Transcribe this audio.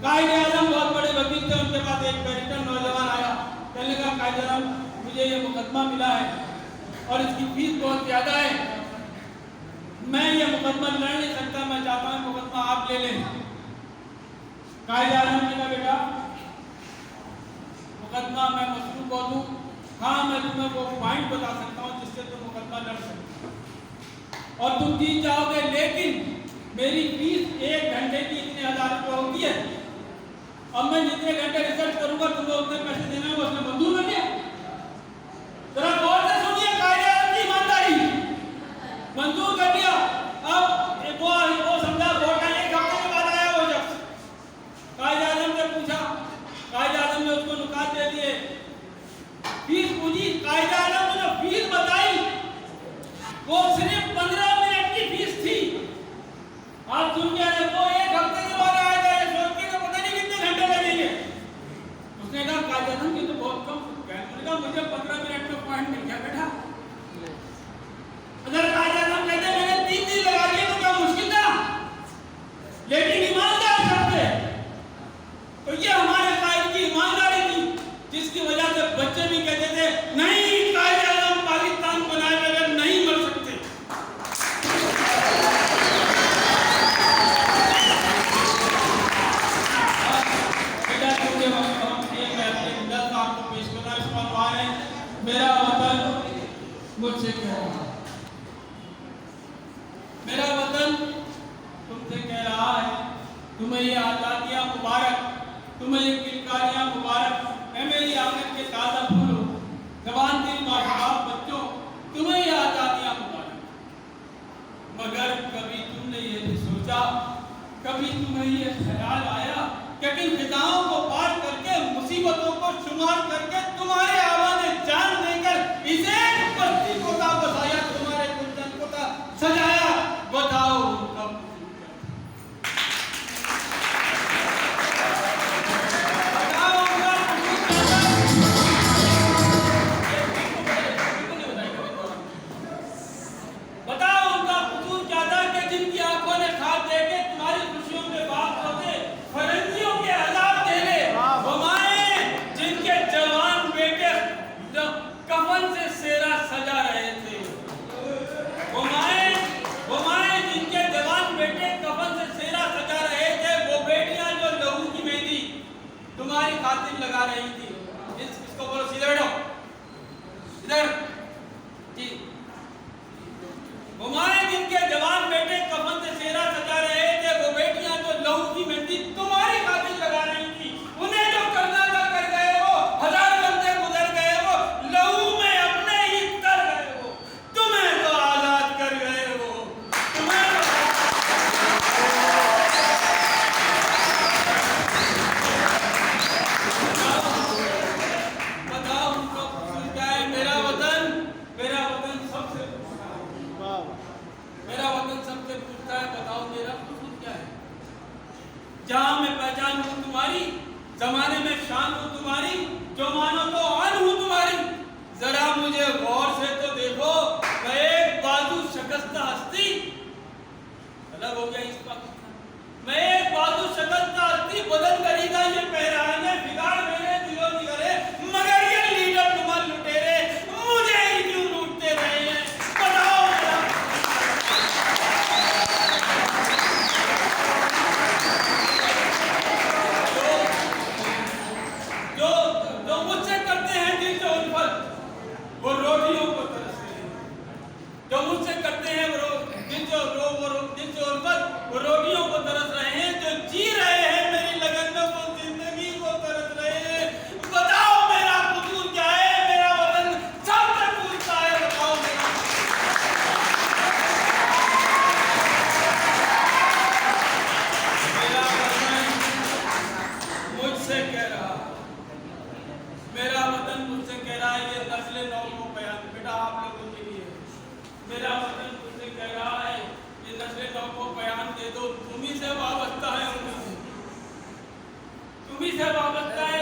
कायदे आजम बहुत बड़े वकील थे, उनके पास एक बैरिस्टर नौजवान आया, कहने लगा कायदे आजम मुझे ये मुकदमा मिला है और इसकी फीस बहुत ज्यादा है, मैं ये मुकदमा लड़ नहीं सकता, मैं चाहता हूँ मुकदमा आप ले लें। कायदे आजम ने कहा बेटा मुकदमा मैं मसरूफ को दूं, हाँ मैं तुम्हें वो पॉइंट बता सकता हूँ जिससे तुम मुकदमा लड़ सकते और तुम जीत जाओगे, लेकिन मेरी फीस 1 घंटे की इतने 1000 रुपये होती है। अब मैं जितने घंटे रिसर्च करूंगा तुम्हें उतने पैसे देना है। उसने मंजूर कर लिया। जरा गौर से सुनिए कायदे आजम की ईमानदारी, मंजूर कर लिया। अब वो समझा वोट 1 हफ्ते के बाद आया वो शख्स, कायदे आजम से पूछा, कायदे आजम ने उसको नुकात दे दिए, फीस पूछी, कायदे आजम ने फीस बताई, वो सिर्फ 15 मिनट की फीस थी। आप सुन के वो 1 हफ्ते के बाद आया था, ये सोच के पता नहीं कितने घंटे लगेंगे। उसने कहा कायदे आजम की तो बहुत कम, मुझे 15 मिनट में पॉइंट मिल गया बेटा। अगर कायदे आजम कहते मैंने 3 दिन लगा दिए तो क्या मुश्किल था, लेकिन ईमानदार शब्द है। तो ये हमारे कायदे की ईमानदारी थी, जिसकी वजह से बच्चे भी कहते थे नहीं कायदे आजम पाकिस्तान बनाए बगैर नहीं मर सकते। मेरा वतन मुझसे कह रहा है, मेरा वतन तुमसे कह रहा है, तुम्हें ये आजादियां मुबारक, तुम्हें ये किलकारियां मुबारक, मैं मेरी आंगन के ताजा फूल हो, जवान दिल माशाबाब बच्चों, तुम्हें ये आजादियां मुबारक। मगर कभी तुमने ये नहीं सोचा, कभी तुम्हें ये ख्याल आया कि इन फिजाओं को पार करके, मुसीबतों को शुमार करके, तुम्हारे आवाज़े जान देकर इसे बस्ती को था बसाया, तुम्हारे गुलशन को था सजाया, बताओ कब लगा रही थी। इसको बोलो सीधे बैठो, इधर जी। हमारे जिनके जवान बेटे कफन से सेहरा सजा रहे थे, वो बेटियां जो लहू की मेहंदी तुम्हारी खातिर लगा रही थी, उन्हें जो करना था कर गए हो, 1000 बंदे गुजर गए हो, लहू में अपने ही तर गए हो, तुम्हें तो आजाद कर गए हो, तुम्हें जहां मैं पहचान हूं तुम्हारी, जमाने में शान हूं तुम्हारी, जो मानो तो आन हूं तुम्हारी। जरा मुझे गौर से तो देखो, मैं एक बाजू शकस्ता हस्ती, अलग हो गया इस पाकिस्तान, मैं एक बाजू शकस्ता हस्ती, बदन करीदा ये पहराने बिगाड़ मेरे दिलों की करे, मगर ये लीडर तुम्हारे लुटेरे मुझे ही क्यों लूटते रहे हैं, बताओ मेरा। जो मुझसे करते हैं दिल से उल्फत, वो रोटियों को तरसते हैं, जो मुझसे करते हैं वो दिल से उल्फत, वो रोटियों को तरस रहे हैं, जो जी रहे हैं मेरी लगन में वो जिंदगी को तरस रहे हैं। बताओ मेरा कसूर क्या है, मेरा वतन सबसे पूछता है, बताओ मेरा वतन मुझसे कह रहा, मेरा वतन मुझसे कह रहा है, ये नस्ल नौ को बयान बेटा आप लोगों के लिए, मेरा वतन मुझसे कह रहा है, ये नस्ल नौ को बयान दे दो, तुम्ही से वाबस्ता है, तुम्ही से वाबस्ता है